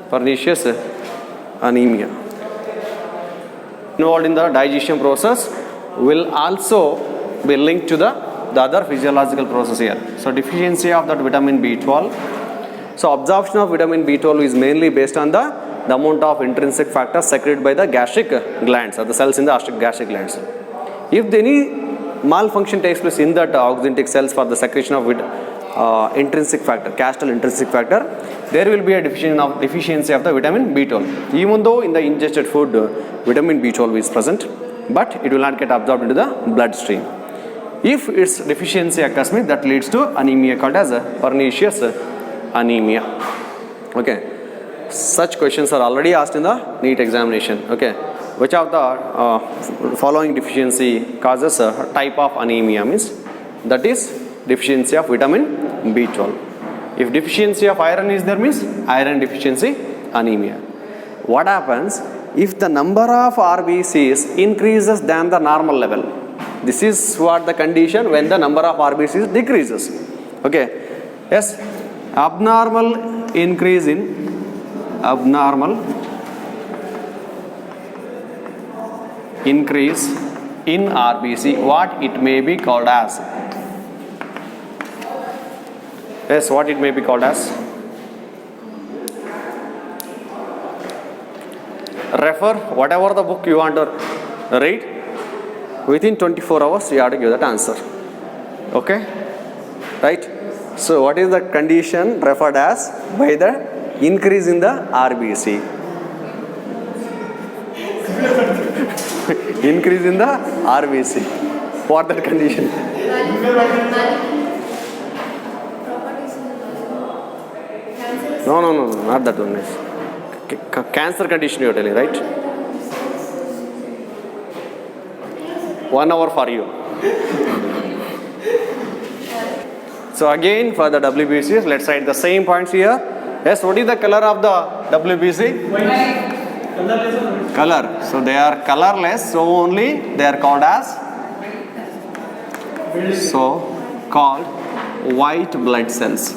Pernicious anemia. Involved in the digestion process will also be linked to the other physiological process here. So deficiency of that vitamin B12. So absorption of vitamin B12 is mainly based on the amount of intrinsic factors secreted by the gastric glands or the cells in the gastric glands. If any malfunction takes place in that oxyntic cells for the secretion of intrinsic factor, castral intrinsic factor, there will be a deficiency of the vitamin B12. Even though in the ingested food vitamin B12 is present, but it will not get absorbed into the bloodstream. If its deficiency occurs, that leads to anemia called as pernicious anemia. Okay, such questions are already asked in the NEET examination. Okay, which of the following deficiency causes a type of anemia? Means that is deficiency of vitamin B12. If deficiency of iron is there, means iron deficiency anemia. What happens if the number of RBCs increases than the normal level? This is what the condition when the number of RBCs decreases. Okay, yes, abnormal increase in RBC, what it may be called as? Yes, what it may be called as? Refer whatever the book you want to read. Within 24 hours, you have to give that answer. Okay? Right? So, what is the condition referred as by the increase in the RBC? Increase in the RBC. What that condition? No, not that one. Cancer condition you are telling, right? 1 hour for you. So again for the WBCs, let's write the same points here. Yes, what is the color of the WBC? White. Color. So they are colorless, so only they are called as white blood cells.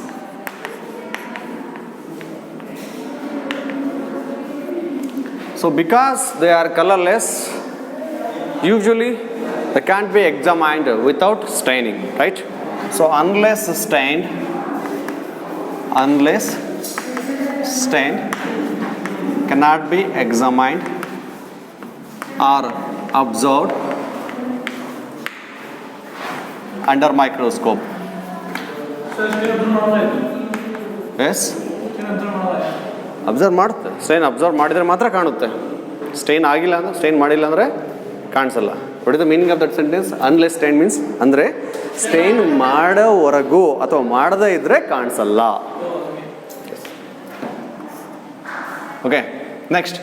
So because they are colorless, usually they can't be examined without staining, right? So unless stained cannot be examined or observed under microscope. Yes? Observe ಮಾಡುತ್ತೆ. Stain observe ಮಾಡಿದರೆ ಮಾತ್ರ ಕಾಣುತ್ತೆ. Stain ಆಗಿಲ್ಲ ಅಂದರೆ, stain ಮಾಡಿಲ್ಲ ಅಂದರೆ ಕಾಣಿಸಲ್ಲ. What is the meaning of that sentence? Unless stain means ಅಂದರೆ ಸ್ಟೈನ್ ಮಾಡೋವರೆಗೂ ಅಥವಾ ಮಾಡದೇ ಇದ್ದರೆ ಕಾಣಿಸಲ್ಲ. Okay, next,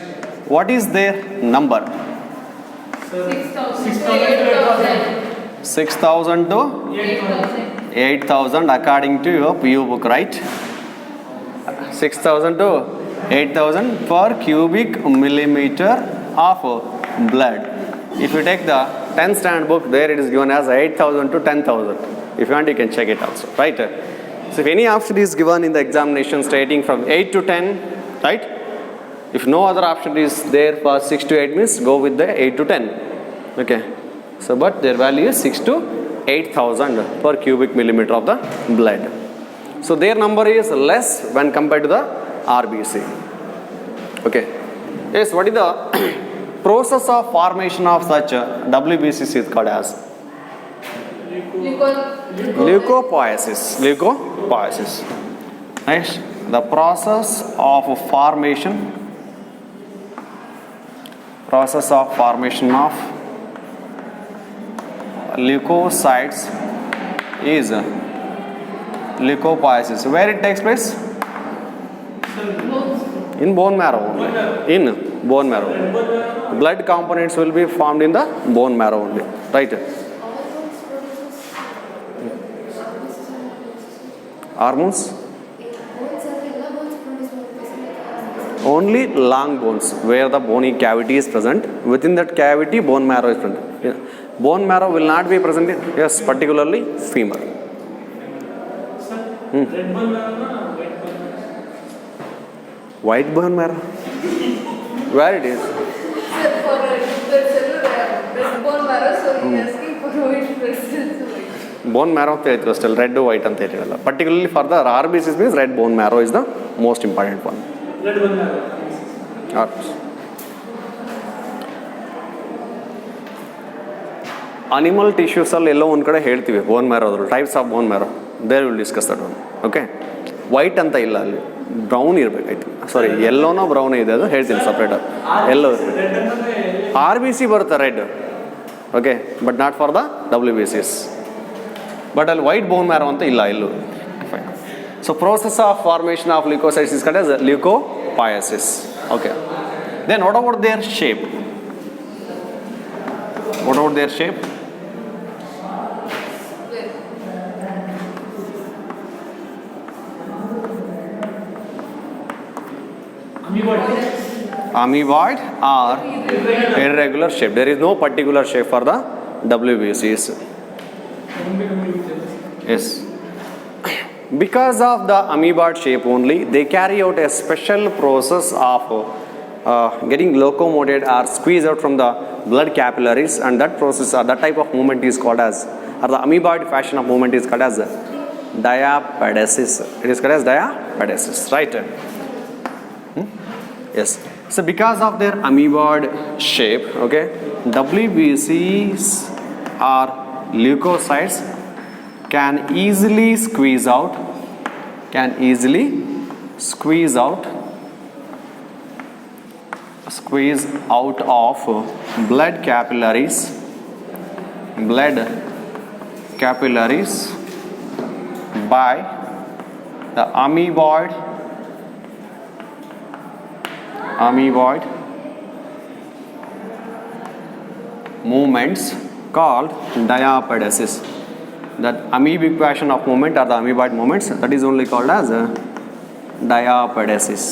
what is their number? 6,000 to 8,000 according to your PU book, right? 6,000 to 8,000 per cubic millimeter of blood. If you take the 10th standard book, there it is given as 8,000 to 10,000. If you want, you can check it also, right? So if any option is given in the examination stating from 8 to 10, right? If no other option is there for 6 to 8 means go with the 8 to 10. Okay. So but their value is 6 to 8,000 per cubic millimeter of the blood. So their number is less when compared to the RBC. Okay. Yes, what is the process of formation of such WBCs is called as? Leukopoiesis. Leukopoiesis. Next, the process of formation of leukocytes is leukopoiesis. Where it takes place? In bone marrow only. In bone marrow. Blood components will be formed in the bone marrow only. Right? Hormones? Only long bones where the bony cavity is present. Within that cavity, bone marrow is present. Yeah. Bone marrow will not be present in, yes, particularly femur. White bone marrow? Where it is? Sir, for red bone marrow, so he is asking for white blood cells. Bone marrow ಅಂತ ಹೇಳ್ತೀವಿ ಅಷ್ಟೇ, red white ಅಂತ ಹೇಳ್ತೀವಲ್ಲ. Particularly for the R B Cs means red bone marrow is the most important one. Red bone marrow. Animal ಟಿಶ್ಯೂಸಲ್ಲಿ ಎಲ್ಲೋ ಒಂದು ಕಡೆ ಹೇಳ್ತೀವಿ ಬೋನ್ ಮ್ಯಾರೋ ಅದ್ರು types of bone marrow, there will discuss that one. Okay, white ಅಂತ ಇಲ್ಲ, ಅಲ್ಲಿ brown ಇರಬೇಕಾಯ್ತು. ಸಾರಿ, ಎಲ್ಲೋನೋ brown ಇದೆ, ಅದು ಹೇಳ್ತೀನಿ ಸಪ್ರೇಟಾಗಿ. ಎಲ್ಲೋ ಆರ್ ಬಿ ಸಿ ಬರುತ್ತೆ red, okay, but not for the W B Cs. But ಅಲ್ಲಿ ವೈಟ್ ಬೋನ್ ಮ್ಯಾರೋ ಅಂತ ಇಲ್ಲ ಎಲ್ಲೂ. So process of formation of leucocytes is called as leucopoiesis. Okay, then what about their shape? What about their shape? Amoeboid or irregular shape. There is no particular shape for the WBCs. Yes. Because of the amoeboid shape only, they carry out a special process of getting locomoted or squeezed out from the blood capillaries, and that process or that type of movement is called as, or the amoeboid fashion of movement is called as diapedesis. It is called as diapedesis, right? Yes. So because of their amoeboid shape, okay, WBCs or leukocytes can easily squeeze out of blood capillaries by the amoeboid movements called diapedesis. That amoebic fashion of movement or the amoeboid movements, that is only called as diapedesis.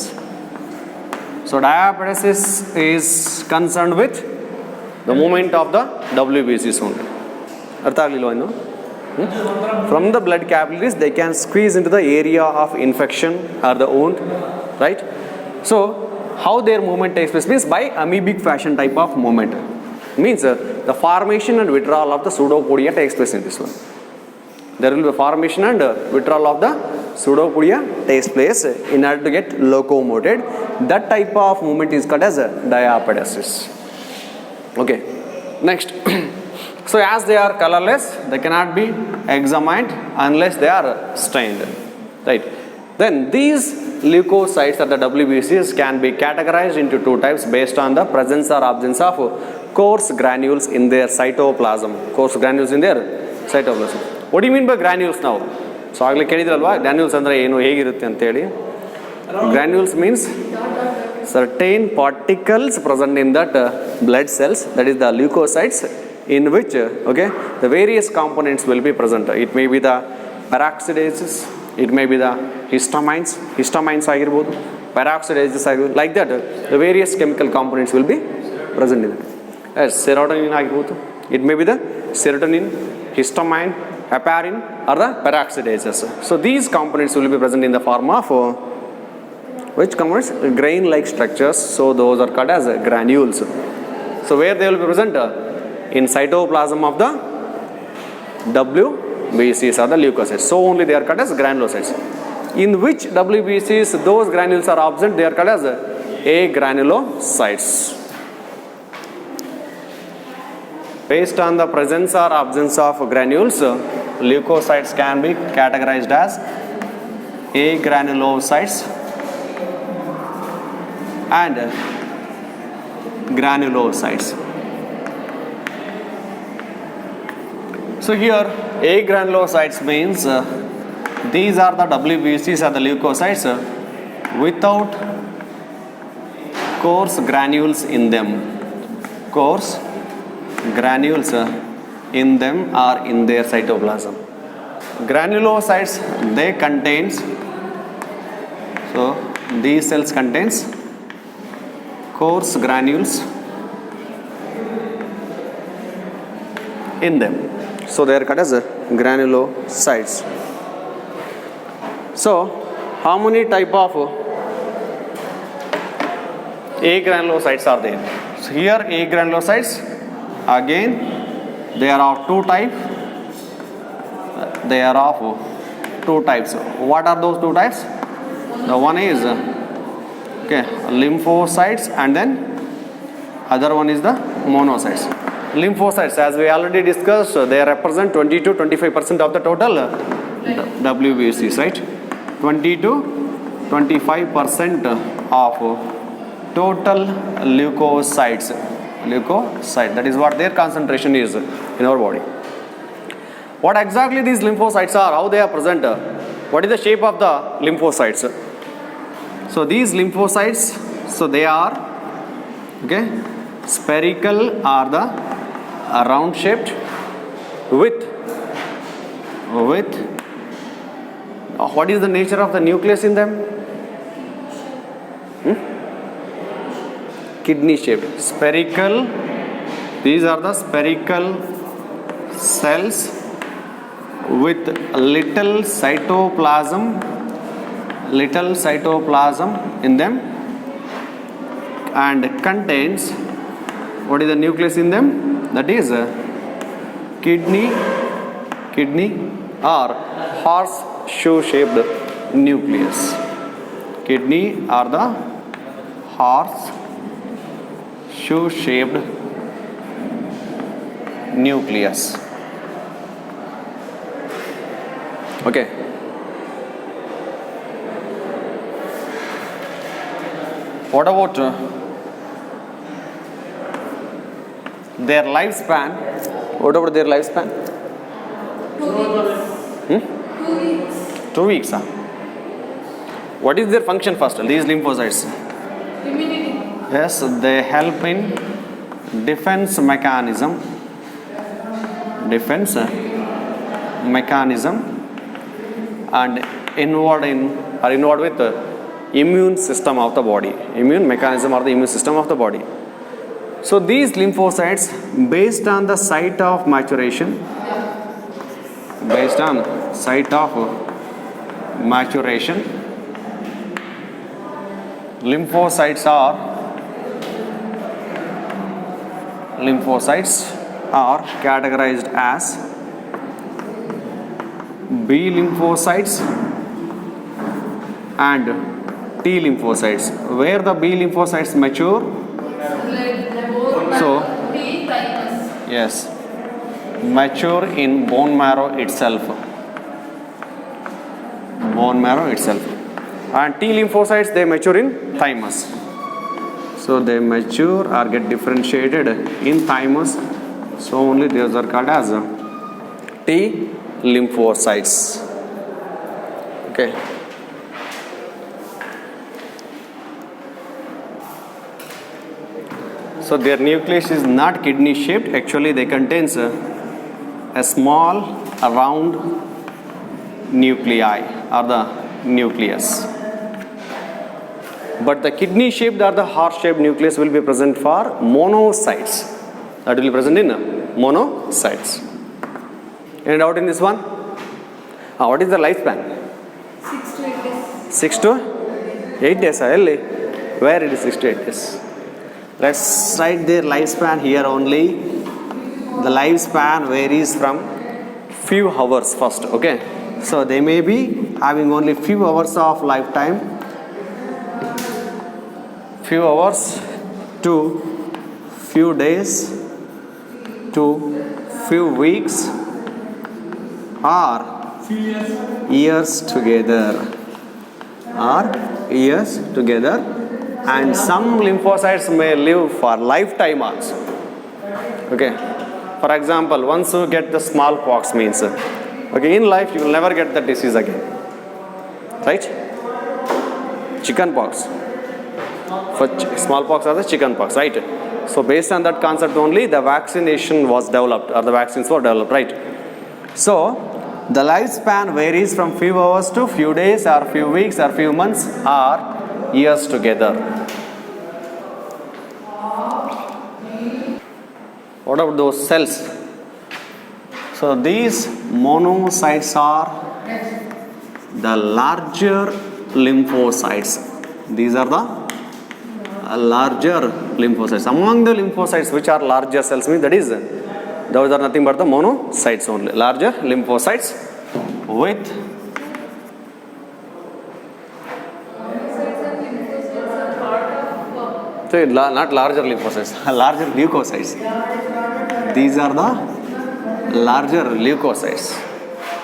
So diapedesis is concerned with the movement of the WBCs only. ಅರ್ಥ ಆಗಲಿಲ್ಲ ಇನ್ನು? From the blood capillaries they can squeeze into the area of infection or the wound, right? So how their movement takes place means by amoebic fashion type of movement. Means the formation and withdrawal of the pseudopodia takes place in this one. There will be formation and withdrawal of the pseudopodia takes place in order to get locomoted. That type of movement is called as diapedesis. Okay, next. So as they are colorless, they cannot be examined unless they are stained, right? Then these leukocytes or the WBCs can be categorized into two types based on the presence or absence of coarse granules in their cytoplasm. Coarse granules in their cytoplasm. What do you mean by granules now? So ಆಗಲೇ ಕೇಳಿದ್ರಲ್ವಾ granules ಅಂದರೆ ಏನು, ಹೇಗಿರುತ್ತೆ ಅಂತೇಳಿ. Granules means certain particles present in that blood cells, that is the leukocytes, in which the various components will be present. It may be the peroxidases, it may be the histamines ಆಗಿರ್ಬೋದು, peroxidases ಆಗಿರ್ಬೋದು, like that the various chemical components will be present in it. As serotonin ಆಗಿರ್ಬೋದು, it may be the serotonin, histamine, heparin or the peroxidases. So these components will be present in the form of which components? Grain-like structures. So those are called as granules. So where they will be present? In cytoplasm of the WBCs or the leukocytes. So only they are called as granulocytes. In which WBCs those granules are absent, they are called as agranulocytes. Based on the presence or absence of granules, leukocytes can be categorized as agranulocytes and granulocytes. So here agranulocytes means these are the WBCs or the leukocytes without coarse granules in them. Coarse granules in them or in their cytoplasm. Granulocytes, they contains, so these cells contains coarse granules in them. So they are called as granulocytes. So how many type of A granulocytes are there. So here A granulocytes, again they are of two types. They are of two types. What are those two types? The one is lymphocytes, and then other one is the monocytes. Lymphocytes, as we already discussed, they represent 20 to 25% of the total WBCs, right? 20 to 25% of total leukocytes. Leukocyte, that is what their concentration is in our body. What exactly these lymphocytes are, how they are present, what is the shape of the lymphocytes? So these lymphocytes, so they are spherical or the round shaped with what is the nature of the nucleus in them? Kidney shaped, spherical. These are the spherical cells with little cytoplasm in them, and contains, what is the nucleus in them? That is kidney or horseshoe shaped nucleus. Kidney or the horseshoe shaped nucleus. Okay. What about their lifespan? What about their lifespan? 2 weeks. 2 weeks. 2 weeks. What is their function first? These lymphocytes. Immunity. Yes, they help in defense mechanism and involved with the immune system of the body. Immune mechanism or the immune system of the body. So these lymphocytes, based on the site of maturation, lymphocytes are categorized as B lymphocytes and T lymphocytes. Where the B lymphocytes mature, so yes, mature in bone marrow itself. And T lymphocytes, they mature in thymus. So they mature or get differentiated in thymus. So only those are called as T lymphocytes. Okay. So their nucleus is not kidney shaped. Actually, they contains a small round nuclei or the nucleus. But the kidney shaped or the heart shaped nucleus will be present for monocytes. That will be present in monocytes. Any doubt in this one? What is the lifespan? 6 to 8 days. 6 to 8 days. Really? Where it is 6 to 8 days? Let's write their lifespan here only. The lifespan varies from few hours first. Okay. So they may be having only few hours of lifetime. Few hours to few days to few weeks or years together. And some lymphocytes may live for lifetime also. Okay. For example, once you get the smallpox means, okay, in life you will never get the disease again. Right? Chickenpox. For smallpox or the chickenpox, right? So based on that concept only, the vaccination was developed or the vaccines were developed, right? So the lifespan varies from few hours to few days or few weeks or few months or years together. What about those cells? So these monocytes are the larger lymphocytes. These are the larger lymphocytes. Among the lymphocytes which are larger cells means that is those are nothing but the monocytes only. Larger lymphocytes with so not larger lymphocytes, larger leukocytes. These are the larger leukocytes.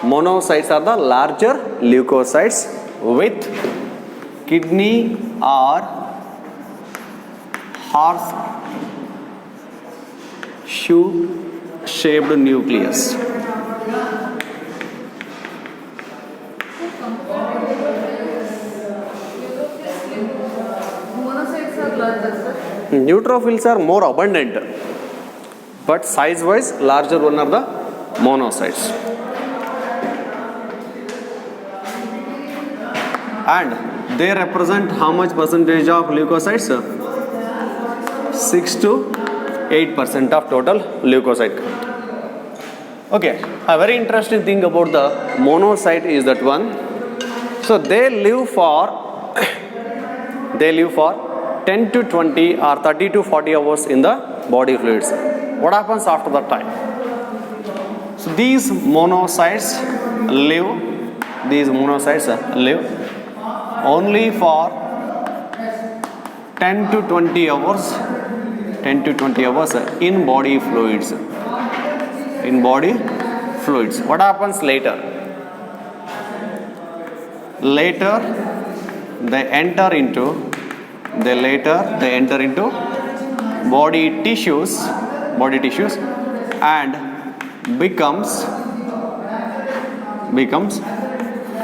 Monocytes are the larger leukocytes with kidney or horseshoe shaped nucleus. Monocytes are larger, sir. Neutrophils are more abundant, but size wise larger one are the monocytes. And they represent how much percentage of leukocytes? 6 to 8% of total leukocyte count. Okay, a very interesting thing about the monocyte is that one. So they live for 10 to 20 or 30 to 40 hours in the body fluids. What happens after that time? So these monocytes live only for 10 to 20 hours in body fluids. What happens later? Later they enter into body tissues and becomes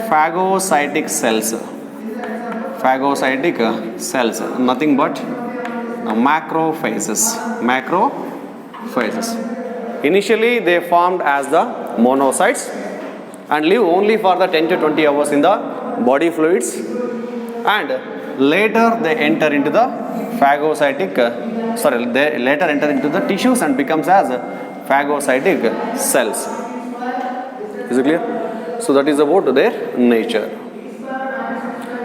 phagocytic cells, nothing but macrophages. Initially they formed as the monocytes and live only for the 10 to 20 hours in the body fluids, and later they enter into the tissues and becomes as phagocytic cells. Is it clear? So that is about their nature.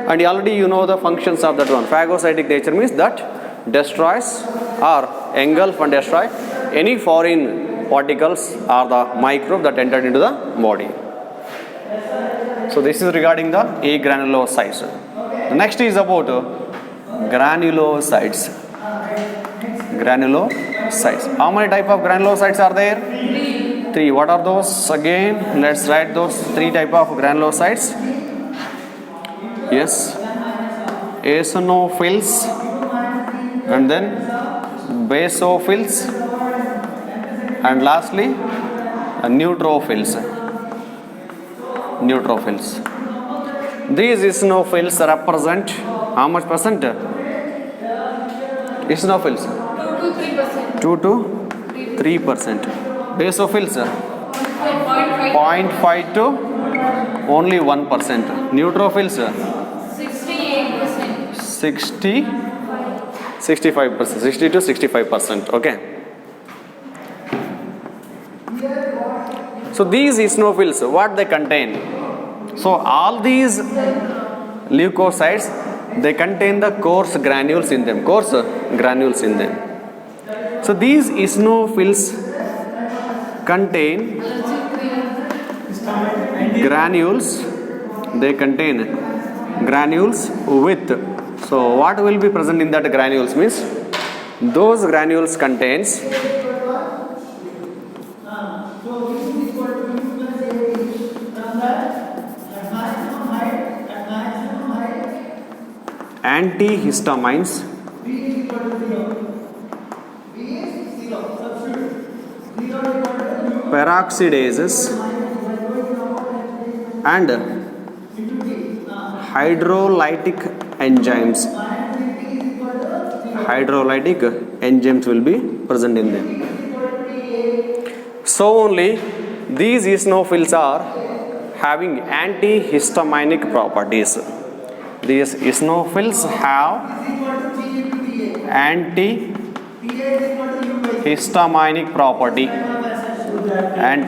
And already you know the functions of that one. Phagocytic nature means that destroys or engulf and destroy any foreign particles or the microbe that entered into the body. So this is regarding the agranulocytes. The next is about granulocytes. How many type of granulocytes are there? 3. What are those again? Let's write those 3 type of granulocytes. Yes, eosinophils and then basophils and lastly neutrophils. These eosinophils represent how much percent? Eosinophils 2 to 3%. Basophils 0.5 to only 1%. Neutrophils 60 to 65%. Okay. So these eosinophils, what they contain? So all these leukocytes, they contain the coarse granules in them. So these eosinophils contain granules. They contain granules with. So what will be present in that granules means those granules contains antihistamines, peroxidases and hydrolytic enzymes will be present in them. So only these eosinophils are having antihistaminic properties. These eosinophils have antihistaminic property and